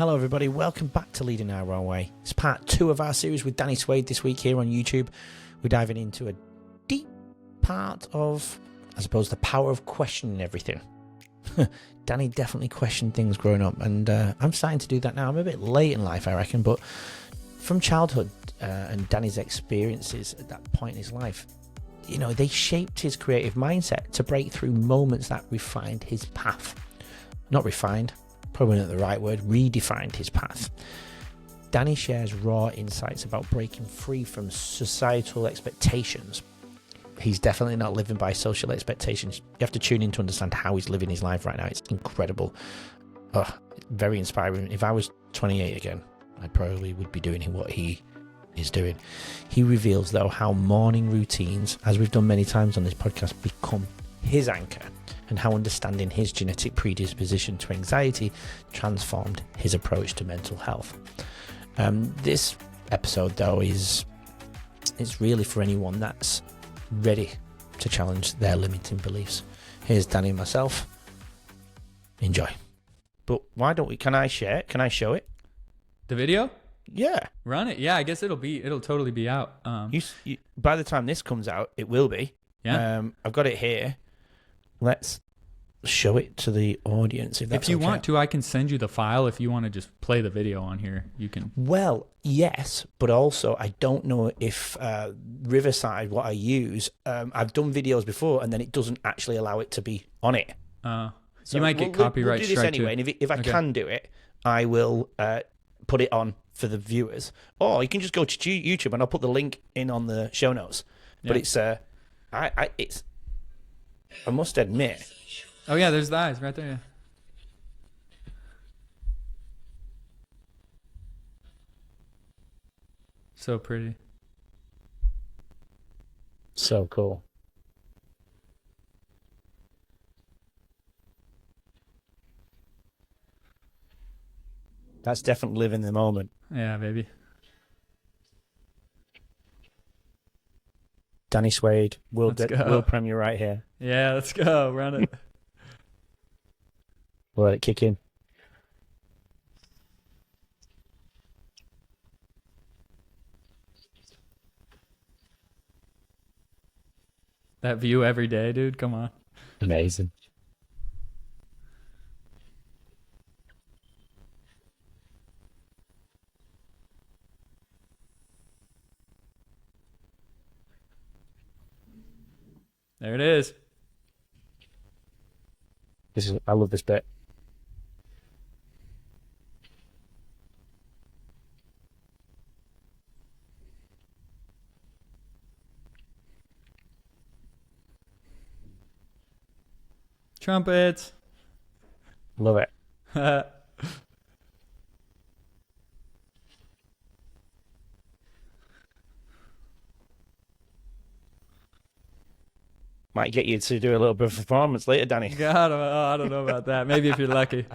Hello everybody, welcome back to Leading Our Own Way. It's part 2 of our series with Danny Suede this week here on YouTube. We're diving into a deep part of, I suppose, the power of questioning everything. Danny definitely questioned things growing up, and I'm starting to do that now. I'm a bit late in life, I reckon, but from childhood and Danny's experiences at that point in his life, you know, they shaped his creative mindset to break through moments that refined his path. Not refined, probably not the right word, redefined his path. Danny shares raw insights about breaking free from societal expectations. He's definitely not living by social expectations. You have to tune in to understand how he's living his life right now. It's incredible. Very inspiring. If I was 28 again, I probably would be doing what he is doing. He reveals, though, how morning routines, as we've done many times on this podcast, become his anchor, and how understanding his genetic predisposition to anxiety transformed his approach to mental health. This episode, though, is really for anyone that's ready to challenge their limiting beliefs. Here's Danny and myself. Enjoy. But why don't we? Can I share it? Can I show it? The video? Yeah. Run it. Yeah, I guess it'll totally be out. You, by the time this comes out, it will be. Yeah. I've got it here. Let's show it to the audience if that's If you okay. want to, I can send you the file. If you want to just play the video on here, you can. Well, yes, but also I don't know if Riverside, what I use, I've done videos before and then it doesn't actually allow it to be on it. So So you might get copyright we'll do this strike anyway, too. and if I can do it, I will put it on for the viewers. Or you can just go to YouTube and I'll put the link in on the show notes. But it's I must admit. Oh yeah, there's the eyes right there. Yeah. So pretty. So cool. That's definitely living the moment. Yeah, baby. Danny Suede, world Let's go. premiere right here. Yeah, let's go. Run it. We'll let it kick in. That view every day, dude. Come on. Amazing. There it is. I love this bit. Trumpets. Love it. Might get you to do a little bit of performance later, Danny. God, I don't know about that. Maybe if you're lucky.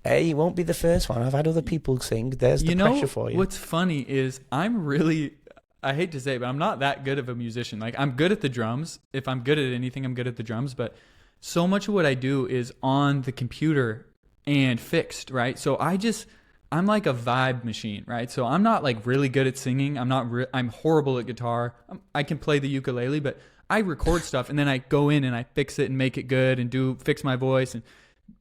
Hey, you won't be the first one. I've had other people sing. There's the pressure for you. What's funny is I hate to say it, but I'm not that good of a musician. Like, I'm good at the drums. If I'm good at anything, I'm good at the drums. But so much of what I do is on the computer and fixed, right? So I'm like a vibe machine, right? So I'm not like really good at singing. I'm horrible at guitar. I can play the ukulele, but I record stuff and then I go in and I fix it and make it good and fix my voice and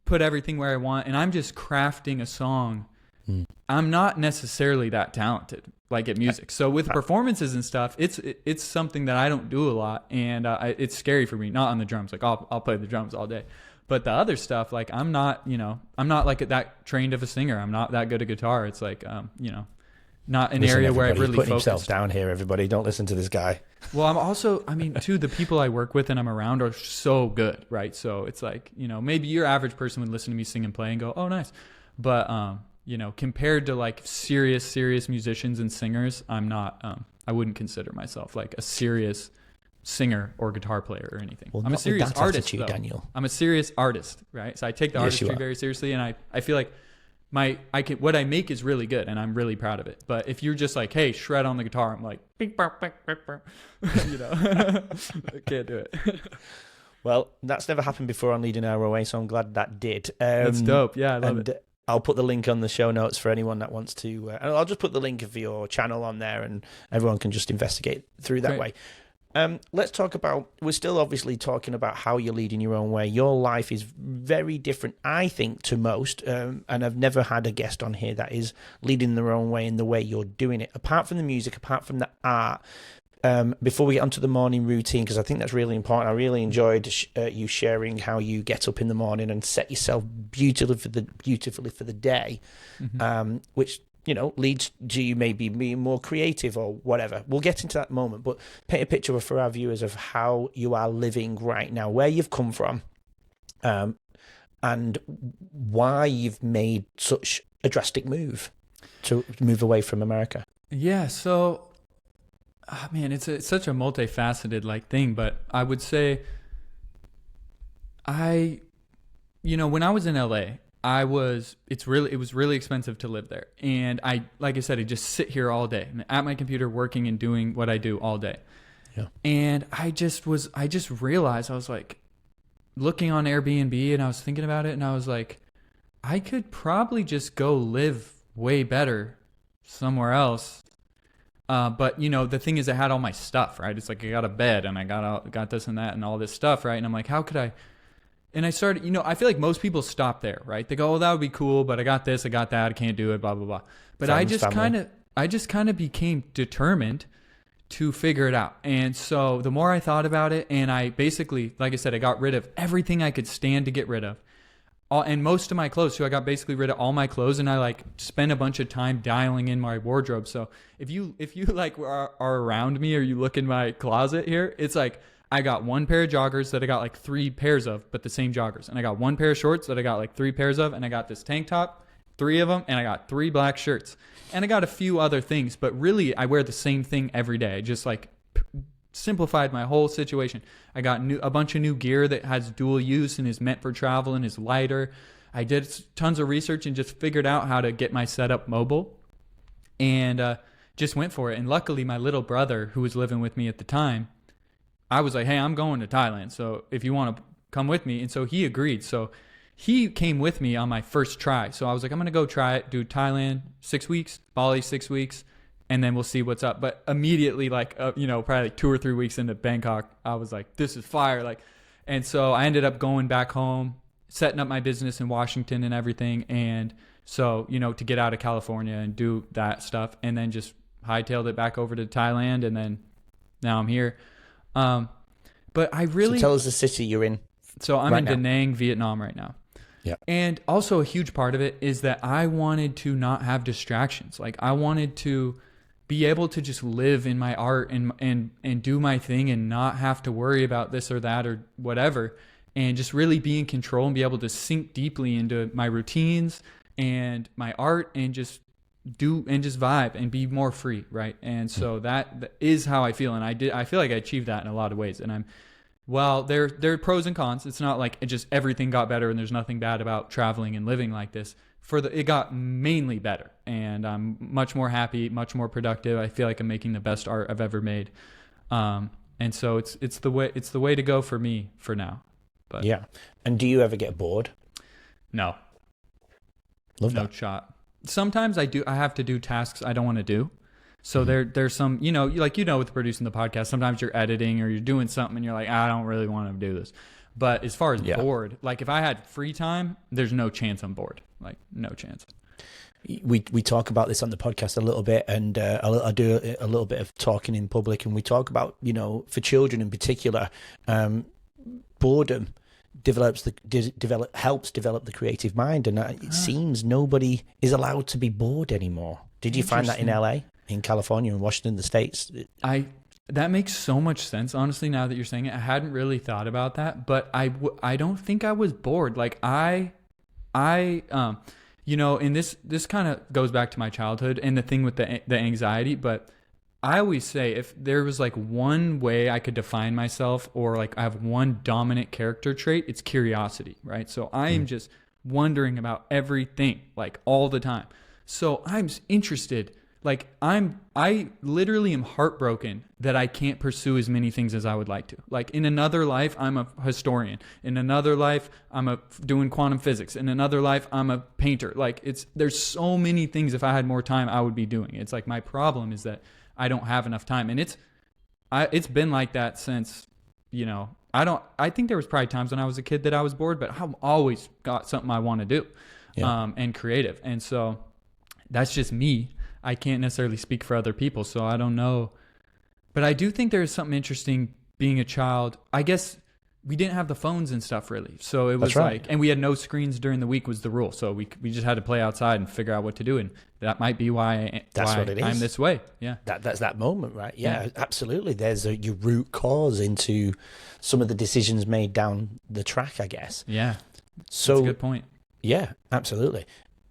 put everything where I want. And I'm just crafting a song. I'm not necessarily that talented, like at music. So with performances and stuff, it's something that I don't do a lot, and it's scary for me. Not on the drums, like I'll play the drums all day, but the other stuff, like I'm not like that trained of a singer. I'm not that good at guitar. It's like not an area where I really putting focused. himself down here, everybody. Don't listen to this guy. Well, I'm also, too, the people I work with and I'm around are so good, right? So it's like, maybe your average person would listen to me sing and play and go, oh, nice. But, compared to like serious musicians and singers, I'm not, I wouldn't consider myself like a serious singer or guitar player or anything. Well, I'm a serious artist, attitude, though. Daniel. I'm a serious artist, right? So I take the artistry very seriously, and I feel like what I make is really good, and I'm really proud of it. But if you're just like, hey, shred on the guitar, I'm like, bing, bang, bang, bang, bang. I can't do it. Well, that's never happened before on Leading Our Way, so I'm glad that did. That's dope. Yeah, I love it. I'll put the link on the show notes for anyone that wants to. And I'll just put the link of your channel on there, and everyone can just investigate through that way. Let's talk about, we're still obviously talking about how you're leading your own way. Your life is very different, I think, to most. And I've never had a guest on here that is leading their own way in the way you're doing it. Apart from the music, apart from the art, before we get onto the morning routine, because I think that's really important. I really enjoyed you sharing how you get up in the morning and set yourself beautifully for the day, which, you know, leads to you maybe being more creative or whatever. We'll get into that moment, but paint a picture for our viewers of how you are living right now, where you've come from, and why you've made such a drastic move to move away from America. Yeah, so man, it's such a multifaceted like thing, but I would say when I was in LA, it was really expensive to live there. And like I said, I just sit here all day at my computer working and doing what I do all day. Yeah. And I just realized, I was like looking on Airbnb and I was thinking about it and I was like, I could probably just go live way better somewhere else. But the thing is, I had all my stuff, right? It's like I got a bed and I got this and that and all this stuff, right? And I'm like, how could I? And I started, I feel like most people stop there, right? They go, oh, that would be cool, but I got this, I got that, I can't do it, blah blah blah. But I just kind of became determined to figure it out. And so the more I thought about it, and I basically, like I said, I got rid of everything I could stand to get rid of. And most of my clothes, so I got basically rid of all my clothes, and I like spent a bunch of time dialing in my wardrobe. So if you like are around me or you look in my closet here, it's like I got one pair of joggers that I got like 3 pairs of, but the same joggers, and I got one pair of shorts that I got like 3 pairs of, and I got this tank top, 3 of them, and I got 3 black shirts, and I got a few other things, but really I wear the same thing every day. I just like simplified my whole situation. I got a bunch of new gear that has dual use and is meant for travel and is lighter. I did tons of research and just figured out how to get my setup mobile, and just went for it. And luckily my little brother, who was living with me at the time, I was like, hey, I'm going to Thailand, so if you want to come with me. And so he agreed. So he came with me on my first try. So I was like, I'm going to go try it, do Thailand 6 weeks, Bali 6 weeks, and then we'll see what's up. But immediately, probably like 2 or 3 weeks into Bangkok, I was like, this is fire. And so I ended up going back home, setting up my business in Washington and everything. And so, to get out of California and do that stuff, and then just hightailed it back over to Thailand. And then now I'm here. But I really... So tell us the city you're in. So I'm in Da Nang, Vietnam right now. Yeah. And also a huge part of it is that I wanted to not have distractions. Like I wanted to be able to just live in my art and do my thing and not have to worry about this or that or whatever, and just really be in control and be able to sink deeply into my routines and my art and just vibe and be more free, right? And so that is how I feel, and I feel like I achieved that in a lot of ways. And there are pros and cons. It's not like everything got better and there's nothing bad about traveling and living like this. It got mainly better, and I'm much more happy, much more productive. I feel like I'm making the best art I've ever made. And so it's the way to go for me for now. But yeah. And do you ever get bored? No. Love that. No shot. Sometimes I have to do tasks I don't want to do. So there's some, with producing the podcast, sometimes you're editing or you're doing something and you're like, I don't really want to do this. But as far as bored, like if I had free time, there's no chance I'm bored. Like no chance. We talk about this on the podcast a little bit, and I do a little bit of talking in public, and we talk about, for children in particular, boredom helps develop the creative mind, and it seems nobody is allowed to be bored anymore. Did you find that in LA, in California, in Washington, the States? That makes so much sense, honestly, now that you're saying it. I hadn't really thought about that, but I don't think I was bored. Like and this kind of goes back to my childhood and the thing with the anxiety, but I always say if there was like one way I could define myself, or like I have one dominant character trait, it's curiosity, right? So I am just wondering about everything like all the time. So I'm interested Like I literally am heartbroken that I can't pursue as many things as I would like to. Like in another life, I'm a historian. In another life, I'm doing quantum physics. In another life, I'm a painter. Like there's so many things. If I had more time, I would be doing. It's like my problem is that I don't have enough time, and it's been like that since, I think there was probably times when I was a kid that I was bored, but I've always got something I want to do, and creative. And so that's just me. I can't necessarily speak for other people, so I don't know. But I do think there's something interesting being a child. I guess we didn't have the phones and stuff really. So it was like, and we had no screens during the week was the rule. So we just had to play outside and figure out what to do. And that might be why I'm this way. Yeah. That's that moment, right? Yeah, absolutely. There's your root cause into some of the decisions made down the track, I guess. Yeah. So that's a good point. Yeah, absolutely.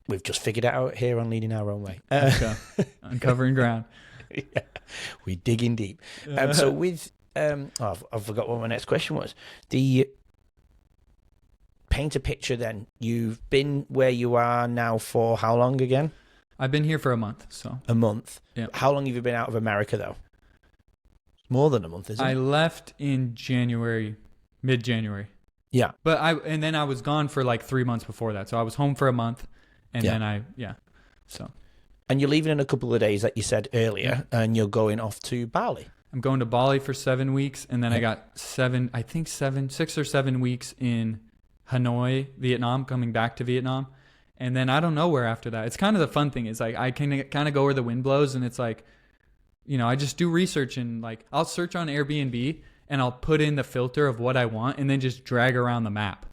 We've just figured it out here on Leading Our Own Way. Uncovering ground. Yeah. We're digging deep. So with, I've forgot what my next question was. Paint a picture then. You've been where you are now for how long again? I've been here for a month. So a month. Yeah. How long have you been out of America though? More than a month, isn't it? I left in January, mid-January. Yeah. But then I was gone for like 3 months before that. So I was home for a month. And then so. And you're leaving in a couple of days, like you said earlier, and you're going off to Bali. I'm going to Bali for 7 weeks, and then I got 6 or 7 weeks in Hanoi, Vietnam, coming back to Vietnam. And then I don't know where after that. It's kind of the fun thing. It's like I can kind of go where the wind blows, and it's like, I just do research, and like I'll search on Airbnb, and I'll put in the filter of what I want, and then just drag around the map.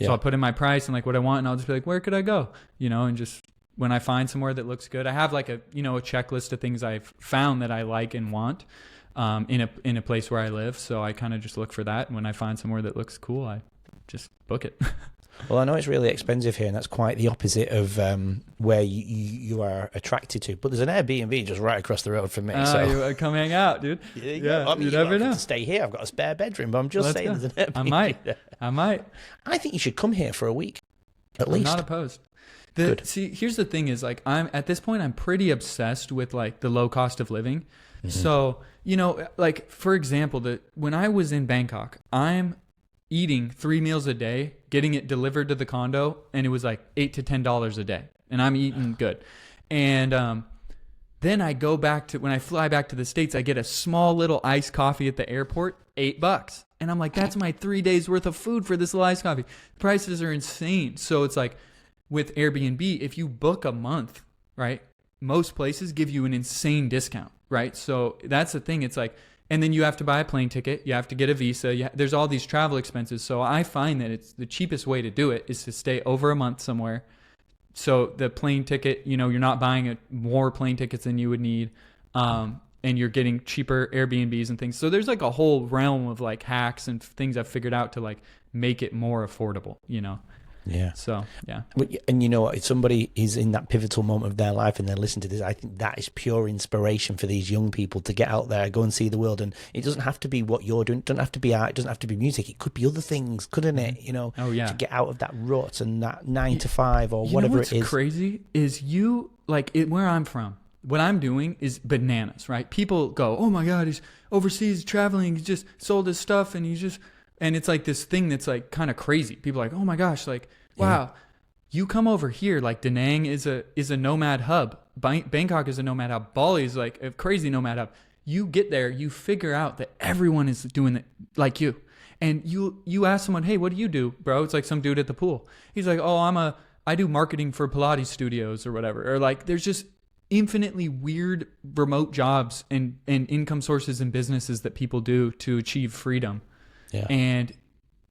So I'll put in my price and like what I want, and I'll just be like, where could I go? And just when I find somewhere that looks good, I have like a checklist of things I've found that I like and want in a place where I live. So I kind of just look for that. And when I find somewhere that looks cool, I just book it. Well, I know it's really expensive here, and that's quite the opposite of where you are attracted to. But there's an Airbnb just right across the road from me. So you come hang out, dude. Yeah, I mean, you never know. To stay here. I've got a spare bedroom, but I'm just saying there's an Airbnb. I might. I think you should come here for a week, at least. I'm not opposed. Good. See, here's the thing: is like at this point, I'm pretty obsessed with like the low cost of living. Mm-hmm. So like for example, when I was in Bangkok, I'm eating 3 meals a day, getting it delivered to the condo, and it was like $8 to $10 a day, and I'm eating good. And then I go back to when I fly back to the States, I get a small little iced coffee at the airport, $8, and I'm like, that's my 3 days worth of food for this little iced coffee. Prices are insane. So it's like with Airbnb, if you book a month, right, most places give you an insane discount, right? So that's the thing. It's like. And then you have to buy a plane ticket. You have to get a visa. There's all these travel expenses. So I find that it's the cheapest way to do it is to stay over a month somewhere. So the plane ticket, you're not buying more plane tickets than you would need. And you're getting cheaper Airbnbs and things. So there's like a whole realm of like hacks and things I've figured out to like make it more affordable, Yeah. So, yeah. And you know what? If somebody is in that pivotal moment of their life and they're listening to this, I think that is pure inspiration for these young people to get out there, go and see the world. And it doesn't have to be what you're doing. It doesn't have to be art. It doesn't have to be music. It could be other things, couldn't it? Oh, yeah. To get out of that rut and that 9 to 5 or whatever it is. What's crazy is where I'm from, what I'm doing is bananas, right? People go, oh my God, he's overseas traveling. He just sold his stuff and and it's like this thing that's like kind of crazy. People are like, oh my gosh, like, wow, you come over here, like Da Nang is a nomad hub. Bangkok is a nomad hub. Bali is like a crazy nomad hub. You get there, you figure out that everyone is doing it like you. And you ask someone, hey, what do you do, bro? It's like some dude at the pool. He's like, oh, I do marketing for Pilates studios or whatever. Or like, there's just infinitely weird remote jobs and income sources and businesses that people do to achieve freedom. Yeah. And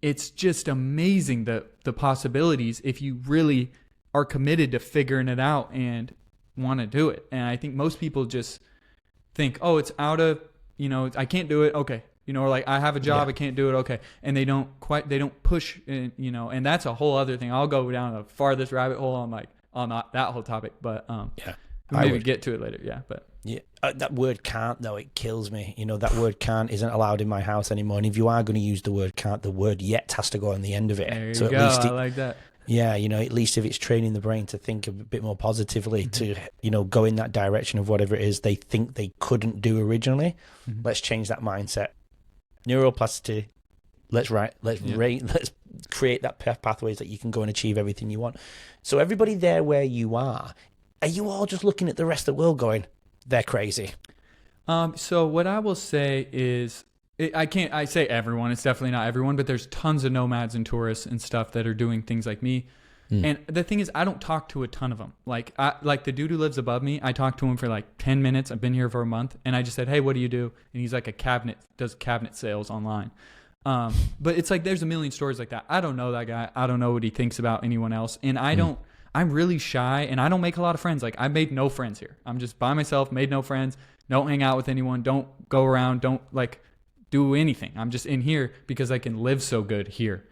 it's just amazing the possibilities if you really are committed to figuring it out and want to do it. And I think most people just think, oh, it's out of, I can't do it. Okay. Or like I have a job, I can't do it. Okay. And they don't push, and that's a whole other thing. I'll go down the farthest rabbit hole on that whole topic, but maybe get to it later. Yeah. But yeah, that word can't though, it kills me. That word can't isn't allowed in my house anymore. And if you are going to use the word can't, the word yet has to go on the end of it. There you go. I like that. Yeah, at least if it's training the brain to think a bit more positively, to, go in that direction of whatever it is they think they couldn't do originally. Let's change that mindset. Neuroplasticity. Let's create that pathways that you can go and achieve everything you want. So everybody there where you are you all just looking at the rest of the world going, they're crazy? So what I will say is, I say everyone, it's definitely not everyone, but there's tons of nomads and tourists and stuff that are doing things like me. And the thing is, I don't talk to a ton of them. Like the dude who lives above me, I talked to him for like 10 minutes. I've been here for a month, and I just said, hey, what do you do? And he's like does cabinet sales online. But it's like, there's a million stories like that. I don't know that guy. I don't know what he thinks about anyone else. And I'm really shy, and I don't make a lot of friends. Like, I made no friends here. I'm just by myself, made no friends, don't hang out with anyone, don't go around, don't like do anything. I'm just in here because I can live so good here.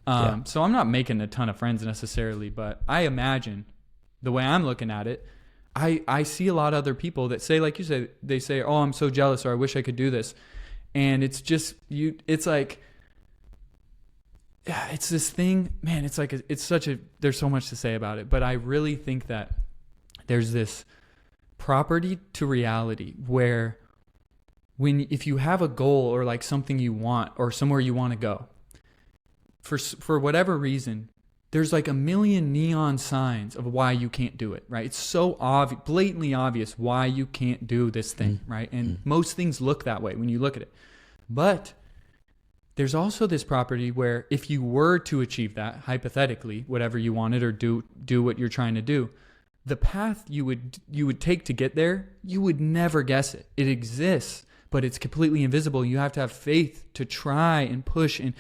So I'm not making a ton of friends necessarily, but I imagine the way I'm looking at it, I see a lot of other people that say, like you said, they say, oh, I'm so jealous, or I wish I could do this. And it's just, it's like, yeah, it's this thing, man, it's like, there's so much to say about it, but I really think that there's this property to reality where if you have a goal or like something you want or somewhere you want to go, for whatever reason, there's like a million neon signs of why you can't do it, right? It's so blatantly obvious why you can't do this thing, right? And most things look that way when you look at it. But there's also this property where if you were to achieve that, hypothetically, whatever you wanted, or do what you're trying to do, the path you would take to get there, you would never guess it. It exists, but it's completely invisible. You have to have faith to try and push and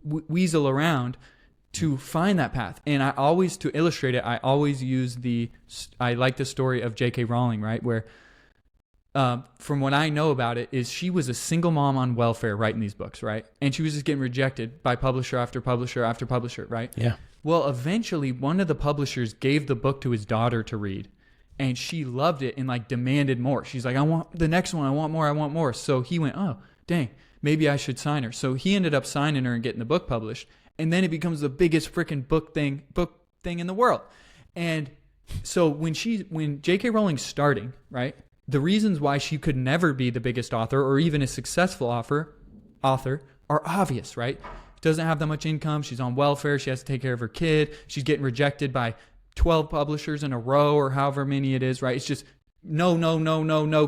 weasel around to find that path. And to illustrate it, I always use I like the story of J.K. Rowling, right? Where, from what I know about it, is she was a single mom on welfare writing these books, right? And she was just getting rejected by publisher after publisher after publisher, right? Yeah. Well, eventually one of the publishers gave the book to his daughter to read, and she loved it and like demanded more. She's like, I want the next one. I want more. So he went, oh, dang, maybe I should sign her. So he ended up signing her and getting the book published. And then it becomes the biggest freaking book thing in the world. And so when J.K. Rowling's starting, right, the reasons why she could never be the biggest author or even a successful author are obvious, right? Doesn't have that much income. She's on welfare. She has to take care of her kid. She's getting rejected by 12 publishers in a row or however many it is, right? It's just no,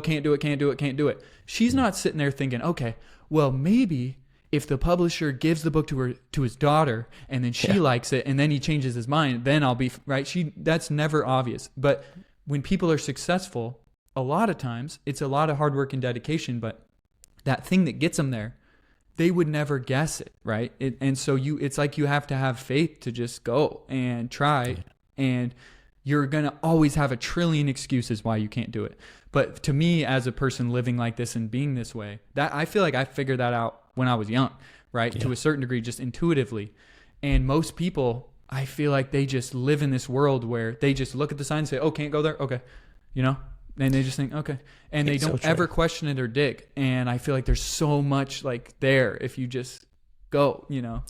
can't do it. She's not sitting there thinking, okay, well, maybe if the publisher gives the book to his daughter and then she likes it and then he changes his mind, then I'll be right. That's never obvious. But when people are successful, a lot of times it's a lot of hard work and dedication, but that thing that gets them there, they would never guess it, right? It's like you have to have faith to just go and try, and you're going to always have a trillion excuses why you can't do it. But to me, as a person living like this and being this way, that I feel like I figured that out when I was young, right? Yeah. To a certain degree, just intuitively. And most people, I feel like they just live in this world where they just look at the sign and say, oh, can't go there? Okay. And they just think, okay. And they don't ever question it or dig. And I feel like there's so much like there if you just go, Yeah.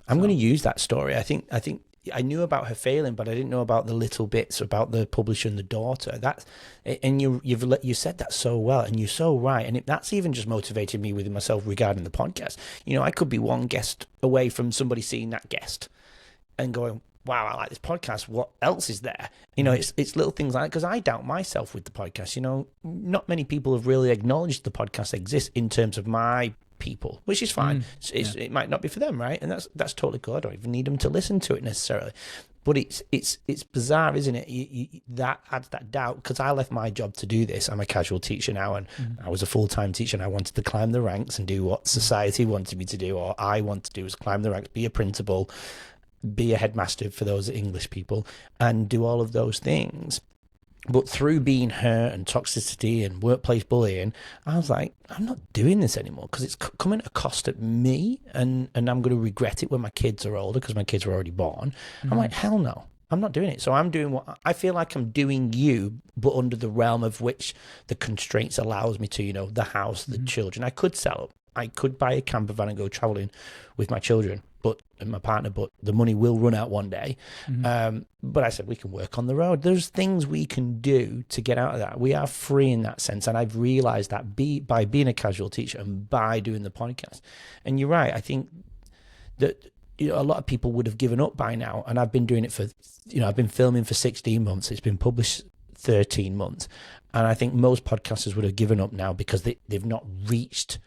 I'm going to use that story. I think I knew about her failing, but I didn't know about the little bits about the publisher and the daughter. You said that so well, and you're so right. And that's even just motivated me within myself regarding the podcast. I could be one guest away from somebody seeing that guest and going, wow, I like this podcast. What else is there? It's little things like that, because I doubt myself with the podcast. Not many people have really acknowledged the podcast exists in terms of my people, which is fine. It might not be for them, right? And that's totally cool. I don't even need them to listen to it necessarily. But it's bizarre, isn't it? That adds that doubt, because I left my job to do this. I'm a casual teacher now, and I was a full-time teacher, and I wanted to climb the ranks and do what society wanted me to do, or I want to do, is climb the ranks, be a principal, be a headmaster for those English people, and do all of those things. But through being hurt and toxicity and workplace bullying, I was like, I'm not doing this anymore, because it's coming at a cost at me, and I'm going to regret it when my kids are older, because my kids are already born. I'm like, hell no, I'm not doing it. So I'm doing what I feel like I'm doing, but under the realm of which the constraints allows me to, the house, the children. I could sell up. I could buy a camper van and go traveling with my children. and my partner, but the money will run out one day. But I said, we can work on the road. There's things we can do to get out of that. We are free in that sense. And I've realized that by being a casual teacher and by doing the podcast. And you're right. I think that, you know, a lot of people would have given up by now. And I've been doing it for, you know, I've been filming for 16 months. It's been published 13 months. And I think most podcasters would have given up now because they've not reached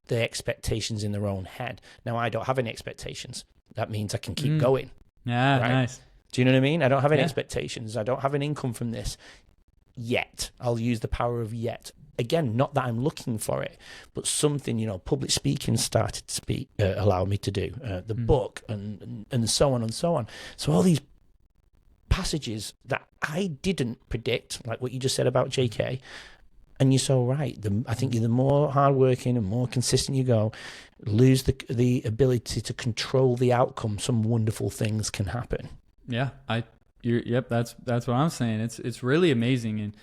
the expectations in their own head. Now, I don't have any expectations. That means I can keep going. Yeah, right? nice. Do you know what I mean? I don't have any expectations. I don't have an income from this yet. I'll use the power of yet. Again, not that I'm looking for it, but something, you know, public speaking started to allow me to do, the book and so on and so on. So all these passages that I didn't predict, like what you just said about JK, and you're so right. I think the more hardworking and more consistent you go, lose the ability to control the outcome. Some wonderful things can happen. Yeah, yep. That's what I'm saying. It's really amazing. And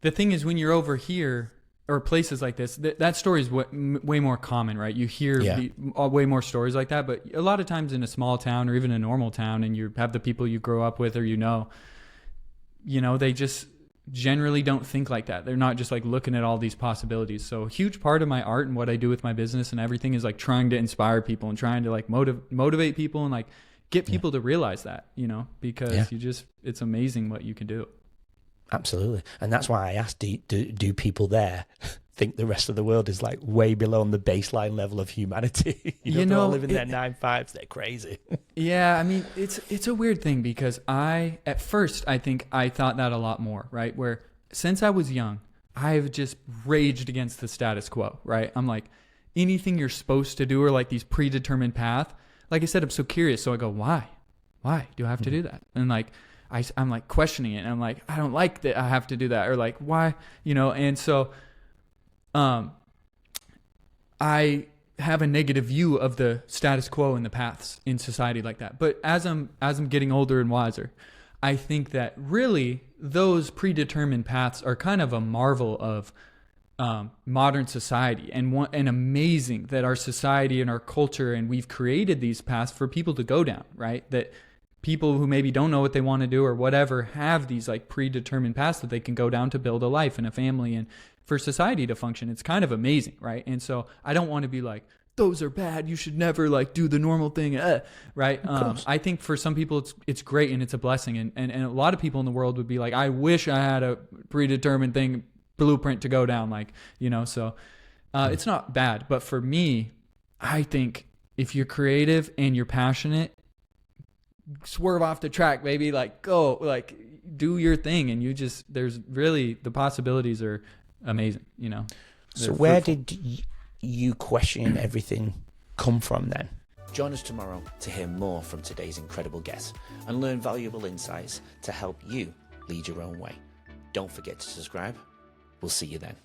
the thing is, when you're over here or places like this, that story is way more common, right? You hear way more stories like that. But a lot of times in a small town or even a normal town, and you have the people you grow up with or you know, they just generally don't think like that. They're not just like looking at all these possibilities. So a huge part of my art and what I do with my business and everything is like trying to inspire people and trying to like motivate people and like get people to realize that, because it's amazing what you can do. Absolutely. And that's why I asked, do people there think the rest of the world is like way below the baseline level of humanity? They're all living their 9-5s. They're crazy. Yeah. I mean, it's a weird thing because at first I think I thought that a lot more, right? Where since I was young, I've just raged against the status quo, right? I'm like, anything you're supposed to do or like these predetermined path, like I said, I'm so curious. So I go, why do I have to do that? And like, I'm like questioning it. And I'm like, I don't like that I have to do that. Or like, why, and so, I have a negative view of the status quo and the paths in society like that. But as I'm getting older and wiser, I think that really those predetermined paths are kind of a marvel of modern society, and amazing that our society and our culture, and we've created these paths for people to go down, right? That people who maybe don't know what they want to do or whatever have these like predetermined paths that they can go down to build a life and a family and for society to function. It's kind of amazing, right? And so I don't want to be like, those are bad, you should never like do the normal thing, right? I think for some people it's great and it's a blessing, and a lot of people in the world would be like, I wish I had a predetermined blueprint to go down, like, so it's not bad. But for me, I think if you're creative and you're passionate, swerve off the track, baby, like go, like do your thing, and there's really, the possibilities are amazing, So where did you question everything come from then? Join us tomorrow to hear more from today's incredible guests and learn valuable insights to help you lead your own way. Don't forget to subscribe. We'll see you then.